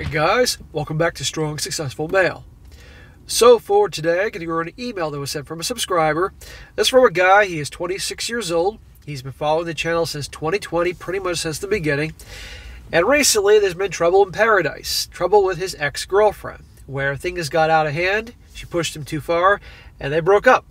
Hey guys, welcome back to Strong Successful Male. So for today, I'm going to go over an email that was sent from a subscriber. This is from a guy. He is 26 years old. He's been following the channel since 2020, pretty much since the beginning. And recently, there's been trouble in paradise. Trouble with his ex-girlfriend, where things got out of hand. She pushed him too far, and they broke up.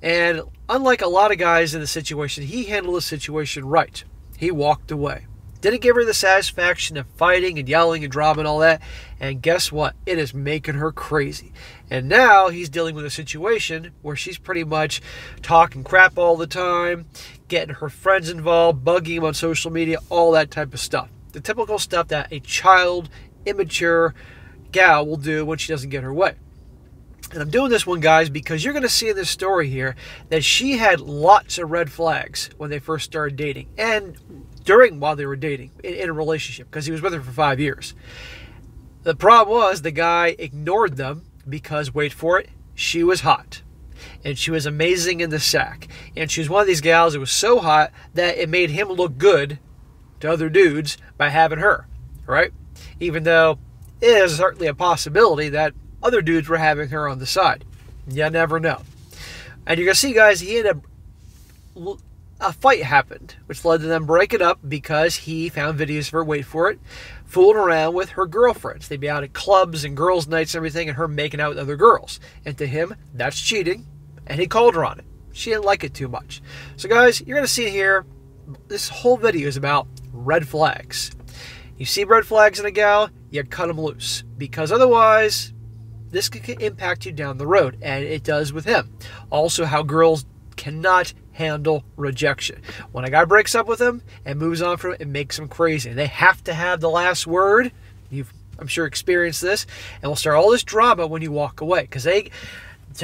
And unlike a lot of guys in the situation, he handled the situation right. He walked away. Didn't give her the satisfaction of fighting and yelling and drama and all that. And guess what? It is making her crazy. And now he's dealing with a situation where she's pretty much talking crap all the time, getting her friends involved, bugging him on social media, all that type of stuff. The typical stuff that a child, immature gal will do when she doesn't get her way. And I'm doing this one, guys, because you're going to see in this story here that she had lots of red flags when they first started dating. And while they were dating, in a relationship, because he was with her for 5 years. The problem was the guy ignored them because, wait for it, she was hot. And she was amazing in the sack. And she was one of these gals that was so hot that it made him look good to other dudes by having her, right? Even though it is certainly a possibility that other dudes were having her on the side. You never know. And you're going to see, guys, he ended up... A fight happened, which led to them breaking up because he found videos of her, wait for it, fooling around with her girlfriends. They'd be out at clubs and girls' nights and everything, and her making out with other girls. And to him, that's cheating, and he called her on it. She didn't like it too much. So guys, you're going to see here, this whole video is about red flags. You see red flags in a gal, you cut them loose. Because otherwise, this could impact you down the road, and it does with him. Also, how girls cannot handle rejection. When a guy breaks up with them and moves on from it, it makes them crazy. And they have to have the last word. You've, I'm sure, experienced this. And we'll start all this drama when you walk away. Because to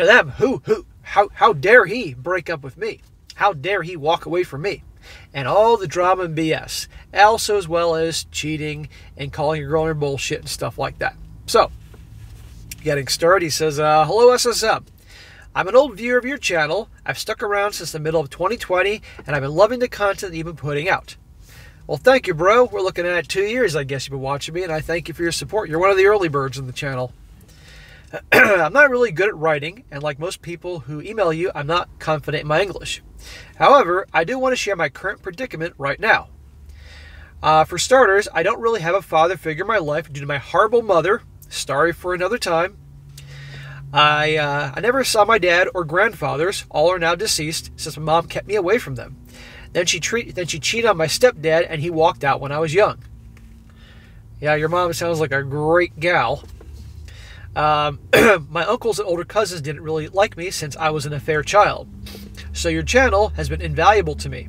them, how dare he break up with me? How dare he walk away from me? And all the drama and BS. Also, as well as cheating and calling your girl her bullshit and stuff like that. So, getting started, he says, hello, SSM. I'm an old viewer of your channel. I've stuck around since the middle of 2020, and I've been loving the content that you've been putting out. Well, thank you, bro. We're looking at 2 years, I guess, you've been watching me, and I thank you for your support. You're one of the early birds in the channel. I'm not really good at writing, and like most people who email you, I'm not confident in my English. However, I do want to share my current predicament right now. For starters, I don't really have a father figure in my life due to my horrible mother. Story for another time. I never saw my dad or grandfathers. All are now deceased since my mom kept me away from them. Then she cheated on my stepdad, and he walked out when I was young. Yeah, your mom sounds like a great gal. My uncles and older cousins didn't really like me since I was an affair child. So your channel has been invaluable to me.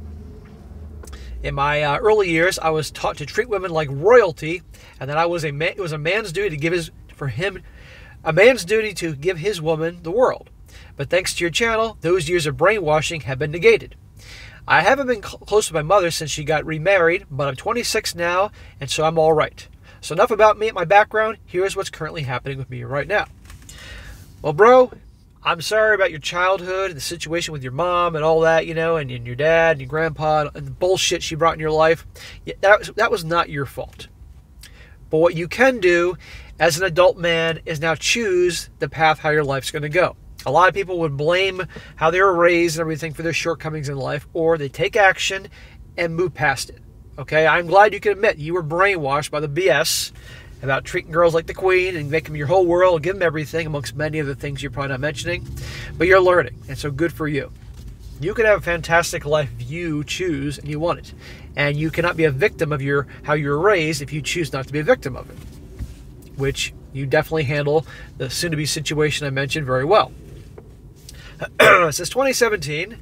In my early years, I was taught to treat women like royalty, and that it was a man's duty to give his woman the world. But thanks to your channel, those years of brainwashing have been negated. I haven't been close with my mother since she got remarried, but I'm 26 now, and so I'm all right. So enough about me and my background. Here's what's currently happening with me right now. Well, bro, I'm sorry about your childhood and the situation with your mom and all that, you know, and your dad and your grandpa and the bullshit she brought in your life. Yeah, that was not your fault. But what you can do as an adult man is now choose the path how your life's going to go. A lot of people would blame how they were raised and everything for their shortcomings in life, or they take action and move past it. Okay, I'm glad you can admit you were brainwashed by the BS about treating girls like the queen and making them your whole world, give them everything, amongst many other things you're probably not mentioning. But you're learning, and so good for you. You can have a fantastic life if you choose and you want it. And you cannot be a victim of how you were raised if you choose not to be a victim of it. Which you definitely handle the soon-to-be situation I mentioned very well. Since 2017,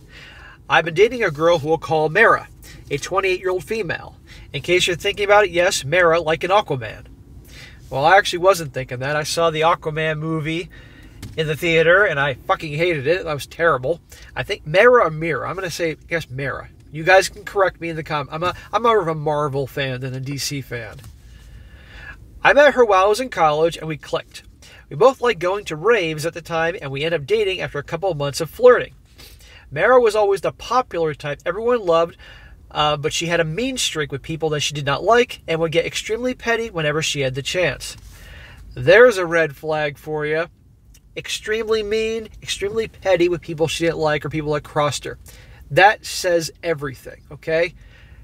I've been dating a girl who we'll call Mara, a 28-year-old female. In case you're thinking about it, yes, Mara, like an Aquaman. Well, I actually wasn't thinking that. I saw the Aquaman movie in the theater, and I fucking hated it. That was terrible. I think Mara or Mira. I'm going to say, I guess, Mara. You guys can correct me in the comments. I'm more of a Marvel fan than a DC fan. I met her while I was in college, and we clicked. We both liked going to raves at the time, and we ended up dating after a couple of months of flirting. Mara was always the popular type everyone loved, but she had a mean streak with people that she did not like and would get extremely petty whenever she had the chance. There's a red flag for you. Extremely mean, extremely petty with people she didn't like or people that crossed her. That says everything, okay?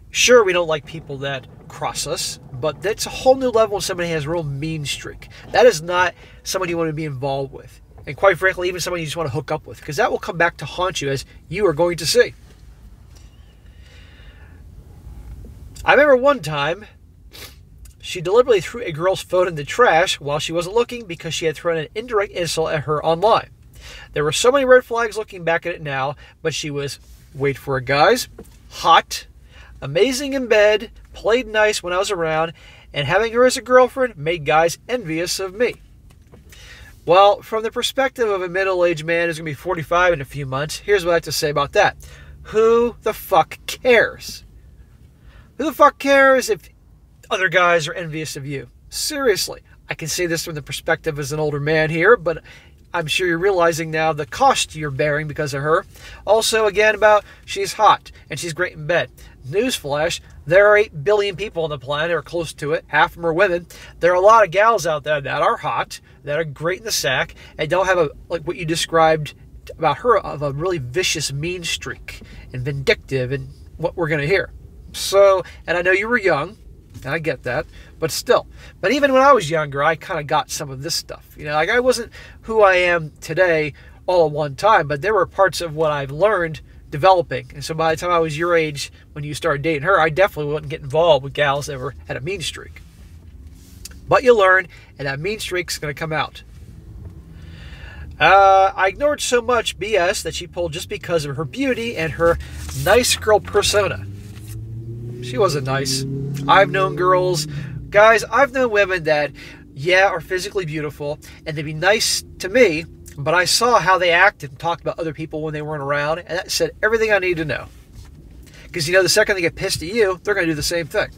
Sure, we don't like people that cross us, but that's a whole new level when somebody has a real mean streak. That is not somebody you want to be involved with. And quite frankly, even somebody you just want to hook up with, because that will come back to haunt you, as you are going to see. I remember one time, she deliberately threw a girl's phone in the trash while she wasn't looking because she had thrown an indirect insult at her online. There were so many red flags looking back at it now, but she was, wait for it guys, hot, amazing in bed, played nice when I was around, and having her as a girlfriend made guys envious of me. Well, from the perspective of a middle-aged man who's going to be 45 in a few months, here's what I have to say about that. Who the fuck cares? Who the fuck cares if other guys are envious of you? Seriously. I can say this from the perspective as an older man here, but I'm sure you're realizing now the cost you're bearing because of her. Also, again, about she's hot and she's great in bed. Newsflash, there are 8 billion people on the planet, or close to it. Half of them are women. There are a lot of gals out there that are hot, that are great in the sack, and don't have like what you described about her, of a really vicious mean streak and vindictive, and what we're going to hear. So, and I know you were young, and I get that, but still. But even when I was younger, I kind of got some of this stuff. You know, like I wasn't who I am today all at one time, but there were parts of what I've learned developing. And so by the time I was your age, when you started dating her, I definitely wouldn't get involved with gals that had a mean streak. But you learn, and that mean streak's going to come out. I ignored so much BS that she pulled just because of her beauty and her nice girl persona. She wasn't nice. I've known girls, guys, I've known women that, yeah, are physically beautiful, and they'd be nice to me, but I saw how they acted and talked about other people when they weren't around, and that said everything I need to know. Because, you know, the second they get pissed at you, they're going to do the same thing.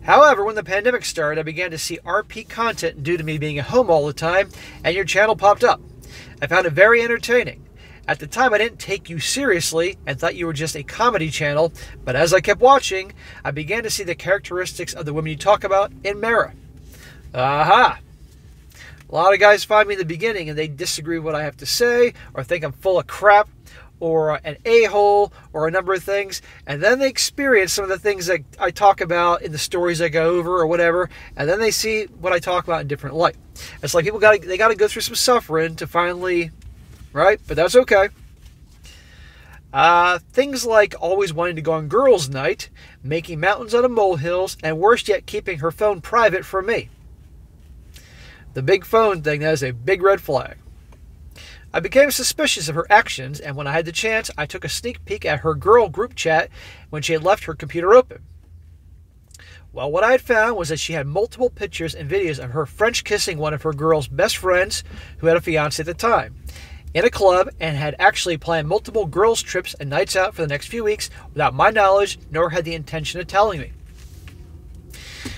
However, when the pandemic started, I began to see RP content due to me being at home all the time, and your channel popped up. I found it very entertaining. At the time, I didn't take you seriously and thought you were just a comedy channel, but as I kept watching, I began to see the characteristics of the women you talk about in mirror. Aha! A lot of guys find me in the beginning and they disagree with what I have to say, or think I'm full of crap, or an a-hole, or a number of things, and then they experience some of the things that I talk about in the stories I go over or whatever, and then they see what I talk about in different light. It's like people got to go through some suffering to finally, right? But that's okay. Things like always wanting to go on girls' night, making mountains out of molehills, and worse yet, keeping her phone private from me. The big phone thing, that is a big red flag. I became suspicious of her actions, and when I had the chance, I took a sneak peek at her girl group chat when she had left her computer open. Well, what I had found was that she had multiple pictures and videos of her French kissing one of her girl's best friends who had a fiance at the time, in a club, and had actually planned multiple girls' trips and nights out for the next few weeks without my knowledge, nor had the intention of telling me.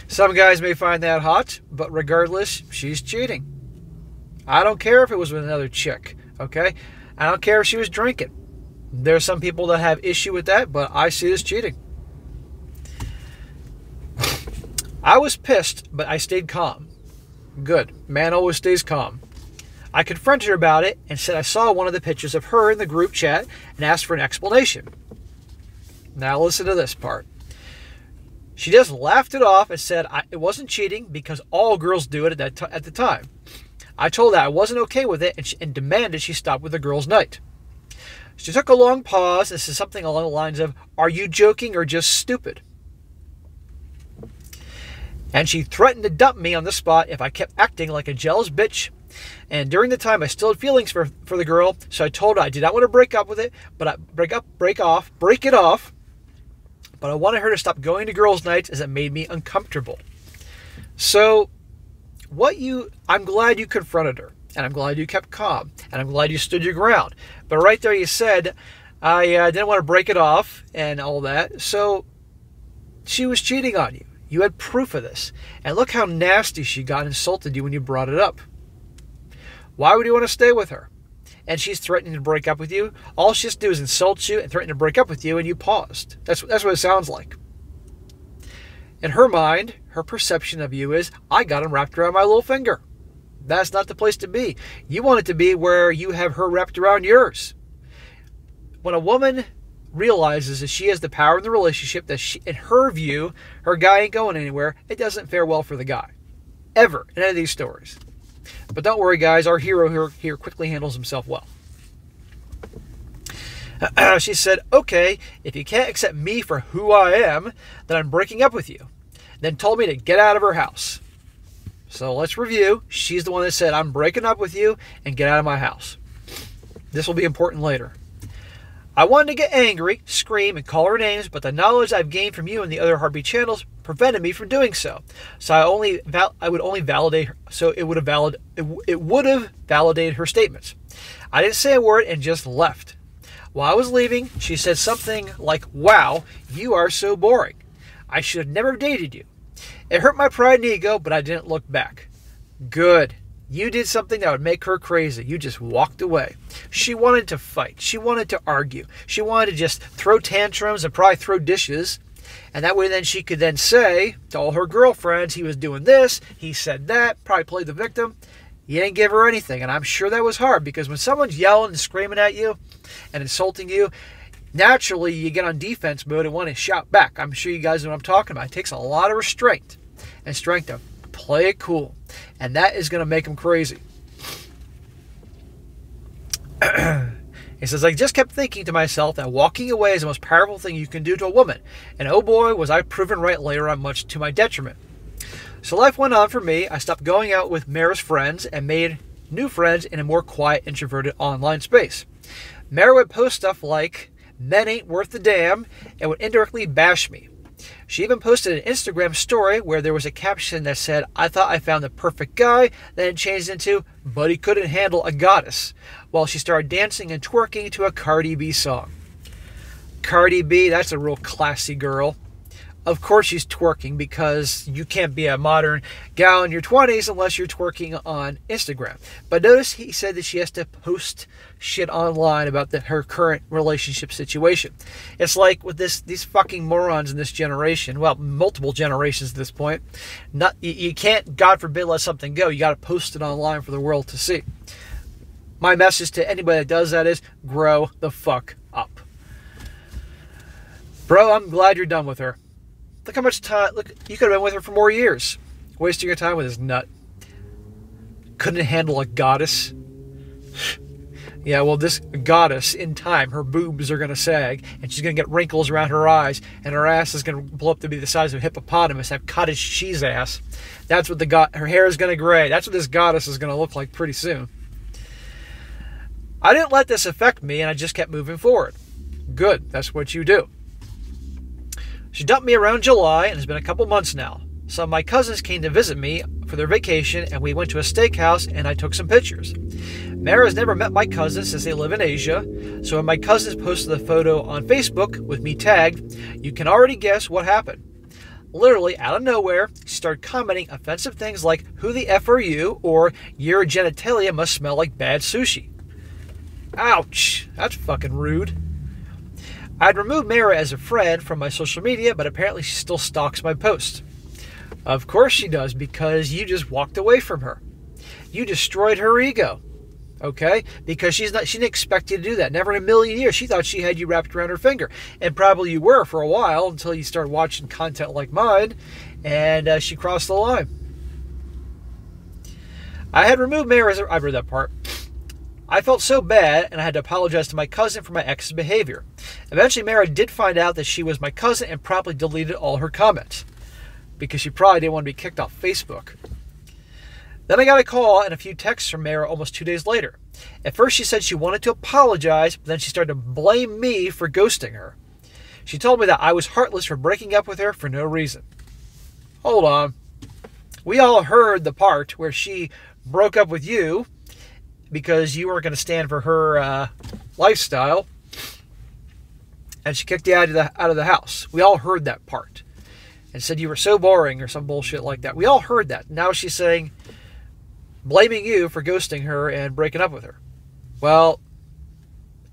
Some guys may find that hot, but regardless, she's cheating. I don't care if it was with another chick, okay? I don't care if she was drinking. There's some people that have issue with that, but I see it as cheating. I was pissed, but I stayed calm. Good. Man always stays calm. I confronted her about it and said I saw one of the pictures of her in the group chat and asked for an explanation. Now listen to this part. She just laughed it off and said it wasn't cheating because all girls do it at the time. I told her I wasn't okay with it and demanded she stop with the girls' night. She took a long pause and said something along the lines of, "Are you joking or just stupid?" And she threatened to dump me on the spot if I kept acting like a jealous bitch. And during the time, I still had feelings for the girl, so I told her I did not want to break up with it, but break it off. But I wanted her to stop going to girls' nights as it made me uncomfortable. So, I'm glad you confronted her, and I'm glad you kept calm, and I'm glad you stood your ground. But right there, you said I didn't want to break it off and all that. So, she was cheating on you. You had proof of this. And look how nasty she got and insulted you when you brought it up. Why would you want to stay with her? and she's threatening to break up with you, all she has to do is insult you and threaten to break up with you, and you paused. That's what it sounds like. In her mind, her perception of you is, I got him wrapped around my little finger. That's not the place to be. You want it to be where you have her wrapped around yours. When a woman realizes that she has the power in the relationship, that she, in her view, her guy ain't going anywhere, it doesn't fare well for the guy. Ever, in any of these stories. But don't worry, guys, our hero here quickly handles himself well. She said, okay, if you can't accept me for who I am, then I'm breaking up with you. Then told me to get out of her house. So let's review. She's the one that said, I'm breaking up with you and get out of my house. This will be important later. I wanted to get angry, scream, and call her names, but the knowledge I've gained from you and the other Heartbeat channels prevented me from doing so. So it would have validated her statements. I didn't say a word and just left. While I was leaving, she said something like, wow, you are so boring. I should have never dated you. It hurt my pride and ego, but I didn't look back. Good. You did something that would make her crazy. You just walked away. She wanted to fight. She wanted to argue. She wanted to just throw tantrums and probably throw dishes. And that way then she could then say to all her girlfriends, he was doing this, he said that, probably played the victim. You didn't give her anything. And I'm sure that was hard because when someone's yelling and screaming at you and insulting you, naturally you get on defense mode and want to shout back. I'm sure you guys know what I'm talking about. It takes a lot of restraint and strength to play it cool. And that is going to make them crazy. He says, I just kept thinking to myself that walking away is the most powerful thing you can do to a woman. And oh boy, was I proven right later on, much to my detriment. So life went on for me. I stopped going out with Mara's friends and made new friends in a more quiet, introverted online space. Mara would post stuff like, men ain't worth the damn, and would indirectly bash me. She even posted an Instagram story where there was a caption that said, I thought I found the perfect guy, then it changed into, but he couldn't handle a goddess, while she started dancing and twerking to a Cardi B song. Cardi B, that's a real classy girl. Of course she's twerking because you can't be a modern gal in your 20s unless you're twerking on Instagram. But notice he said that she has to post shit online about her current relationship situation. It's like with these fucking morons in this generation, well, multiple generations at this point, you can't, God forbid, let something go. You got to post it online for the world to see. My message to anybody that does that is grow the fuck up. Bro, I'm glad you're done with her. Look how much time, look, you could have been with her for more years. Wasting your time with this nut. Couldn't handle a goddess. Yeah, well, this goddess, in time, her boobs are going to sag, and she's going to get wrinkles around her eyes, and her ass is going to blow up to be the size of a hippopotamus, have cottage cheese ass. That's what her hair is going to gray. That's what this goddess is going to look like pretty soon. I didn't let this affect me, and I just kept moving forward. Good, that's what you do. She dumped me around July, and it's been a couple months now. Some of my cousins came to visit me for their vacation, and we went to a steakhouse, and I took some pictures. Mara's never met my cousins since they live in Asia, so when my cousins posted the photo on Facebook with me tagged, you can already guess what happened. Literally, out of nowhere, she started commenting offensive things like, who the F are you, or your genitalia must smell like bad sushi. Ouch, that's fucking rude. I'd removed Mara as a friend from my social media, but apparently she still stalks my posts. Of course she does, because you just walked away from her. You destroyed her ego. Okay? Because she didn't expect you to do that. Never in a million years. She thought she had you wrapped around her finger. And probably you were for a while until you started watching content like mine, and she crossed the line. I had removed Mara. I read that part. I felt so bad, and I had to apologize to my cousin for my ex's behavior. Eventually, Mara did find out that she was my cousin and promptly deleted all her comments, because she probably didn't want to be kicked off Facebook. Then I got a call and a few texts from Mara almost 2 days later. At first, she said she wanted to apologize, but then she started to blame me for ghosting her. She told me that I was heartless for breaking up with her for no reason. Hold on. We all heard the part where she broke up with you because you weren't going to stand for her lifestyle, and she kicked you out of the house. We all heard that part, and said you were so boring or some bullshit like that. We all heard that. Now she's saying, blaming you for ghosting her and breaking up with her. Well,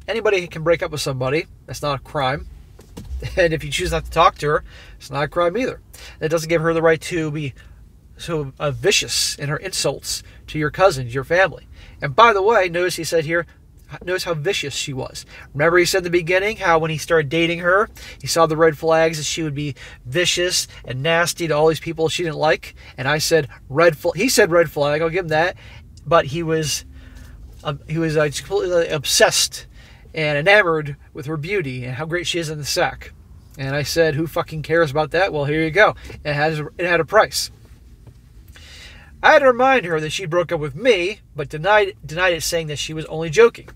anybody can break up with somebody. That's not a crime. And if you choose not to talk to her, it's not a crime either. That doesn't give her the right to be so vicious in her insults to your cousins, your family. And by the way, notice he said here, notice how vicious she was. Remember he said in the beginning how when he started dating her, he saw the red flags that she would be vicious and nasty to all these people she didn't like. And I said red flag. He said red flag. I'll give him that. But he was completely obsessed and enamored with her beauty and how great she is in the sack. And I said, who fucking cares about that? Well, here you go. It had a price. I had to remind her that she broke up with me, but denied it, saying that she was only joking.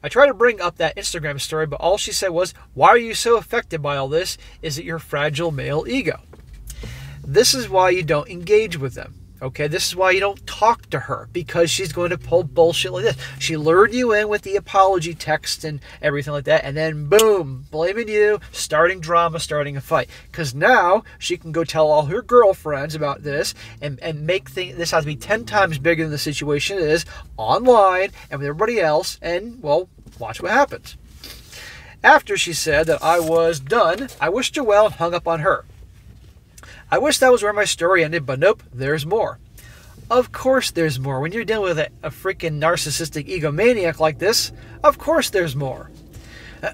I tried to bring up that Instagram story, but all she said was, why are you so affected by all this? Is it your fragile male ego? This is why you don't engage with them. Okay, this is why you don't talk to her, because she's going to pull bullshit like this. She lured you in with the apology text and everything like that, and then boom, blaming you, starting drama, starting a fight. Because now she can go tell all her girlfriends about this and make this has to be 10 times bigger than the situation is online and with everybody else, and, well, watch what happens. After she said that I was done, I wished her well and hung up on her. I wish that was where my story ended, but nope, there's more. Of course there's more. When you're dealing with a freaking narcissistic egomaniac like this, of course there's more.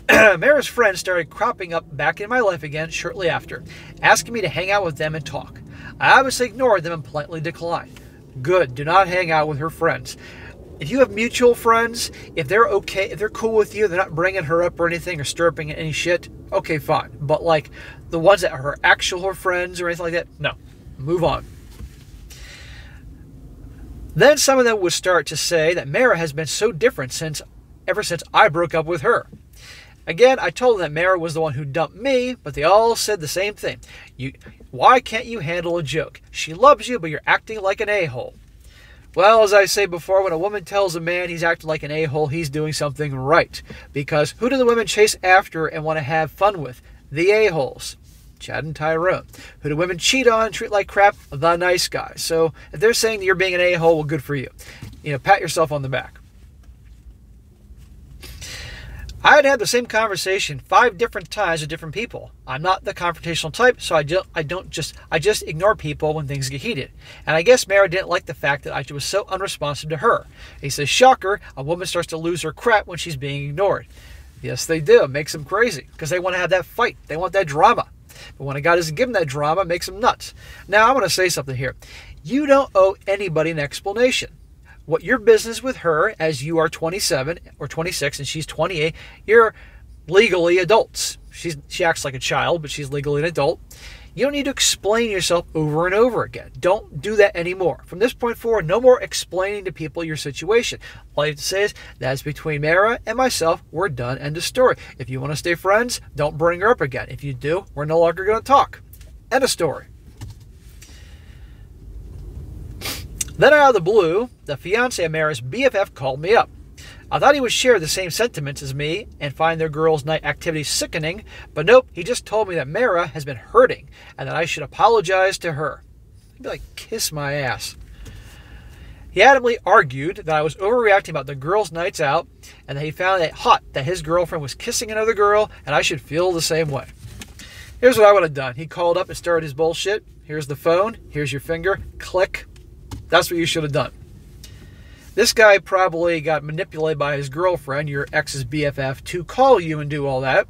Mara's friends started cropping up back in my life again shortly after, asking me to hang out with them and talk. I obviously ignored them and politely declined. Good, do not hang out with her friends. If you have mutual friends, if they're okay, if they're cool with you, they're not bringing her up or anything or stirring any shit, okay, fine. But like the ones that are her actual friends or anything like that, no. Move on. Then some of them would start to say that Mara has been so different ever since I broke up with her. Again, I told them that Mara was the one who dumped me, but they all said the same thing. Why can't you handle a joke? She loves you, but you're acting like an a-hole. Well, as I say before, when a woman tells a man he's acting like an a-hole, he's doing something right. Because who do the women chase after and want to have fun with? The a-holes. Chad and Tyrone. Who do women cheat on and treat like crap? The nice guys. So if they're saying that you're being an a-hole, well, good for you. Pat yourself on the back. I had had the same conversation 5 different times with different people. I'm not the confrontational type, so I just ignore people when things get heated. And I guess Mara didn't like the fact that I was so unresponsive to her. He says, shocker, a woman starts to lose her crap when she's being ignored. Yes, they do. It makes them crazy because they want to have that fight. They want that drama. But when a guy doesn't give them that drama, it makes them nuts. Now, I'm going to say something here. You don't owe anybody an explanation. What your business with her, as you are 27 or 26 and she's 28, you're legally adults. She acts like a child, but she's legally an adult. You don't need to explain yourself over and over again. Don't do that anymore. From this point forward, no more explaining to people your situation. All you have to say is, that's between Mara and myself. We're done. End of story. If you want to stay friends, don't bring her up again. If you do, we're no longer going to talk. End of story. Then out of the blue, the fiancé of Mara's BFF called me up. I thought he would share the same sentiments as me and find their girls' night activities sickening, but nope, he just told me that Mara has been hurting and that I should apologize to her. He'd be like, kiss my ass. He adamantly argued that I was overreacting about the girls' nights out and that he found it hot that his girlfriend was kissing another girl and I should feel the same way. Here's what I would have done. He called up and started his bullshit. Here's the phone. Here's your finger. Click. That's what you should have done. This guy probably got manipulated by his girlfriend, your ex's BFF, to call you and do all that.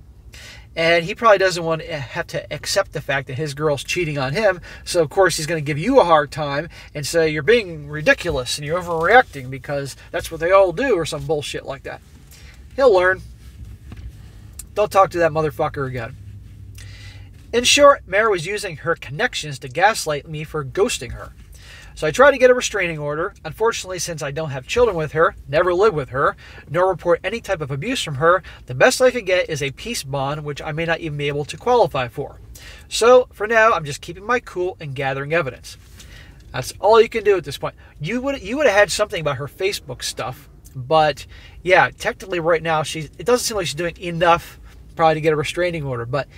And he probably doesn't want to have to accept the fact that his girl's cheating on him. So, of course, he's going to give you a hard time and say you're being ridiculous and you're overreacting because that's what they all do or some bullshit like that. He'll learn. Don't talk to that motherfucker again. In short, Mara was using her connections to gaslight me for ghosting her. So I tried to get a restraining order. Unfortunately, since I don't have children with her, never live with her, nor report any type of abuse from her, the best I could get is a peace bond, which I may not even be able to qualify for. So for now, I'm just keeping my cool and gathering evidence. That's all you can do at this point. You would have had something about her Facebook stuff, but yeah, technically right now, it doesn't seem like she's doing enough probably to get a restraining order. But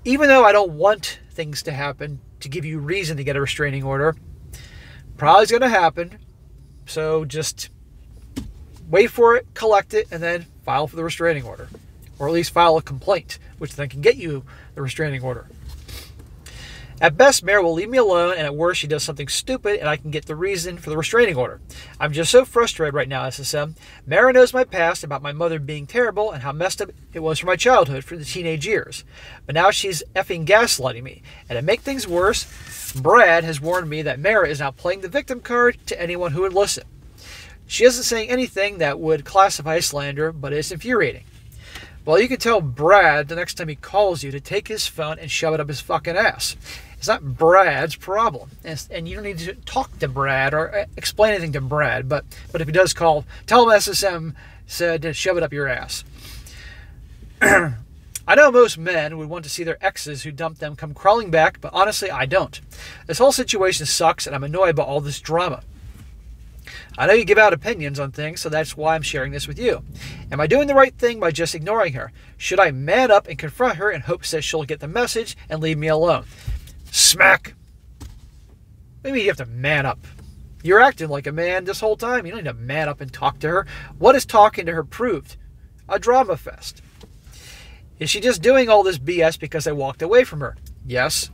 even though I don't want things to happen to give you reason to get a restraining order, probably is going to happen. So just wait for it, collect it, and then file for the restraining order. Or at least file a complaint, which then can get you the restraining order. At best, Mara will leave me alone, and at worst, she does something stupid, and I can get the reason for the restraining order. I'm just so frustrated right now, SSM. Mara knows my past about my mother being terrible and how messed up it was for my childhood for the teenage years. But now she's effing gaslighting me. And to make things worse, Brad has warned me that Mara is now playing the victim card to anyone who would listen. She isn't saying anything that would classify as slander, but it's infuriating. Well, you can tell Brad the next time he calls you to take his phone and shove it up his fucking ass. It's not Brad's problem. And you don't need to talk to Brad or explain anything to Brad. But if he does call, tell him SSM said to shove it up your ass. I know most men would want to see their exes who dumped them come crawling back, but honestly, I don't. This whole situation sucks, and I'm annoyed by all this drama. I know you give out opinions on things, so that's why I'm sharing this with you. Am I doing the right thing by just ignoring her? Should I man up and confront her in hopes that she'll get the message and leave me alone? Smack! Maybe you have to man up. You're acting like a man this whole time. You don't need to man up and talk to her. What has talking to her proved? A drama fest. Is she just doing all this BS because I walked away from her? Yes.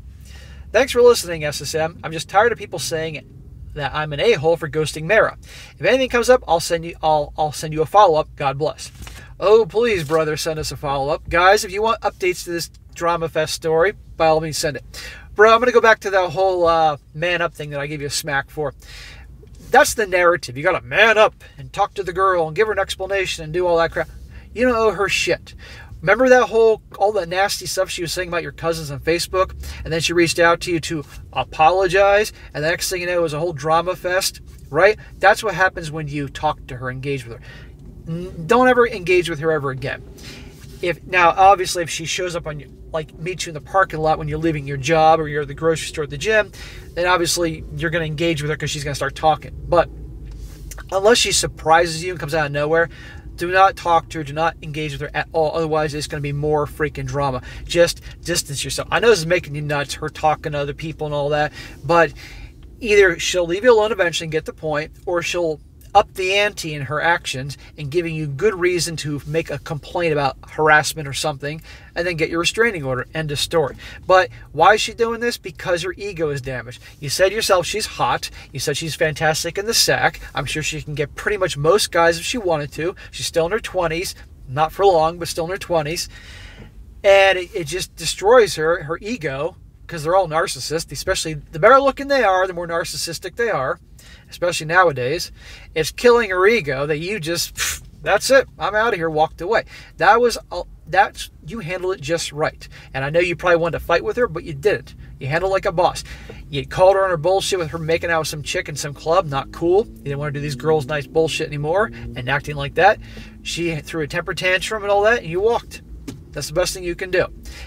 Thanks for listening, SSM. I'm just tired of people saying that I'm an a-hole for ghosting Mara. If anything comes up, I'll send you a follow-up. God bless. Oh, please, brother, send us a follow-up. Guys, if you want updates to this drama fest story, by all means, send it. Bro, I'm going to go back to that whole man up thing that I gave you a smack for. That's the narrative. You got to man up and talk to the girl and give her an explanation and do all that crap. You don't owe her shit. Remember that all the nasty stuff she was saying about your cousins on Facebook? And then she reached out to you to apologize. And the next thing you know, it was a whole drama fest, right? That's what happens when you talk to her, engage with her. Don't ever engage with her ever again. Now, obviously, if she shows up on you, like meets you in the parking lot when you're leaving your job or you're at the grocery store at the gym, then obviously you're going to engage with her because she's going to start talking. But unless she surprises you and comes out of nowhere, do not talk to her. Do not engage with her at all. Otherwise, it's going to be more freaking drama. Just distance yourself. I know this is making you nuts, her talking to other people and all that, but either she'll leave you alone eventually and get the point, or she'll up the ante in her actions and giving you good reason to make a complaint about harassment or something, and then get your restraining order. End of story. But why is she doing this? Because her ego is damaged. You said yourself she's hot. You said she's fantastic in the sack. I'm sure she can get pretty much most guys if she wanted to. She's still in her 20s. Not for long, but still in her 20s. And it just destroys her ego, because they're all narcissists. Especially the better looking they are, the more narcissistic they are. Especially nowadays. It's killing her ego that you just, that's it, I'm out of here, walked away. You handled it just right. And I know you probably wanted to fight with her, but you didn't. You handled it like a boss. You called her on her bullshit with her making out with some chick in some club. Not cool. You didn't want to do these girls' nice bullshit anymore and acting like that. She threw a temper tantrum and all that, and you walked. That's the best thing you can do.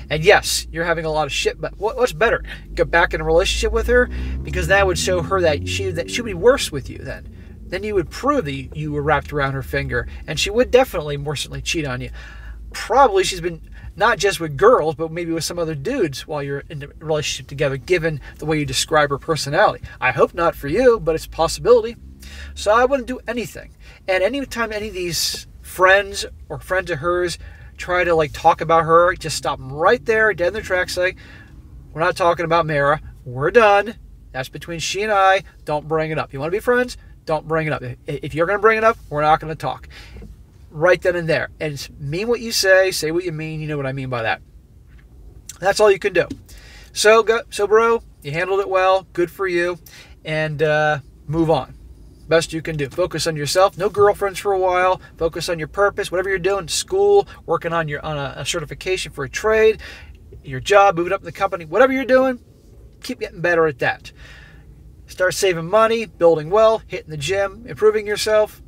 And yes, you're having a lot of shit, but what's better? Get back in a relationship with her? Because that would show her that she would be worse with you then. Then you would prove that you were wrapped around her finger, and she would definitely, more certainly, cheat on you. Probably she's been not just with girls, but maybe with some other dudes while you're in a relationship together, given the way you describe her personality. I hope not for you, but it's a possibility. So I wouldn't do anything. And anytime any of these friends or friends of hers try to talk about her, just stop them right there, dead in their tracks. Say, we're not talking about Mara. We're done. That's between she and I. Don't bring it up. You want to be friends? Don't bring it up. If you're going to bring it up, we're not going to talk. Right then and there. And mean what you say what you mean. You know what I mean by that. That's all you can do. So bro, you handled it well. Good for you. And move on. Best you can do. Focus on yourself. No girlfriends for a while. Focus on your purpose. Whatever you're doing, school, working on a certification for a trade, your job, moving up in the company, whatever you're doing, keep getting better at that. Start saving money, building wealth, hitting the gym, improving yourself,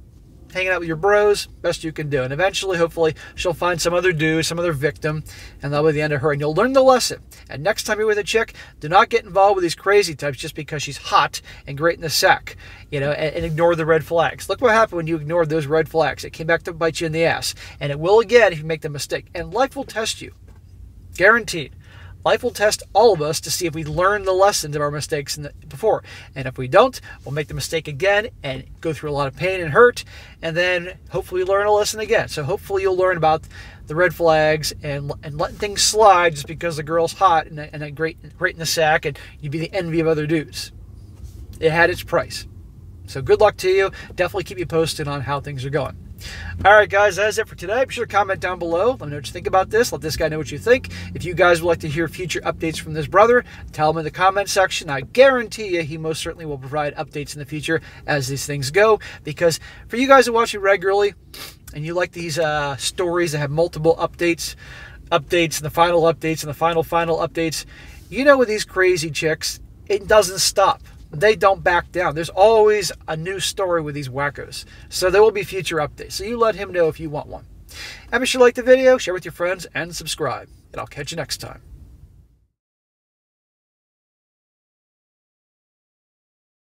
hanging out with your bros. Best you can do. And eventually, hopefully, she'll find some other dude, some other victim, and that'll be the end of her. And you'll learn the lesson. And next time you're with a chick, do not get involved with these crazy types just because she's hot and great in the sack, and ignore the red flags. Look what happened when you ignored those red flags. It came back to bite you in the ass. And it will again if you make the mistake. And life will test you. Guaranteed. life will test all of us to see if we learned the lessons of our mistakes before. And if we don't, we'll make the mistake again and go through a lot of pain and hurt, and then hopefully learn a lesson again. So hopefully you'll learn about the red flags and letting things slide just because the girl's hot and great in the sack, and you'd be the envy of other dudes. It had its price. So good luck to you. Definitely keep you posted on how things are going. All right, guys, that is it for today. Be sure to comment down below. Let me know what you think about this. Let this guy know what you think. If you guys would like to hear future updates from this brother, tell him in the comment section. I guarantee you he most certainly will provide updates in the future as these things go. Because for you guys who watch me regularly and you like these stories that have multiple updates and the final updates and the final updates, you know with these crazy chicks, it doesn't stop. They don't back down. There's always a new story with these wackos. So there will be future updates. So you let him know if you want one. And be sure to like the video, share with your friends, and subscribe. And I'll catch you next time.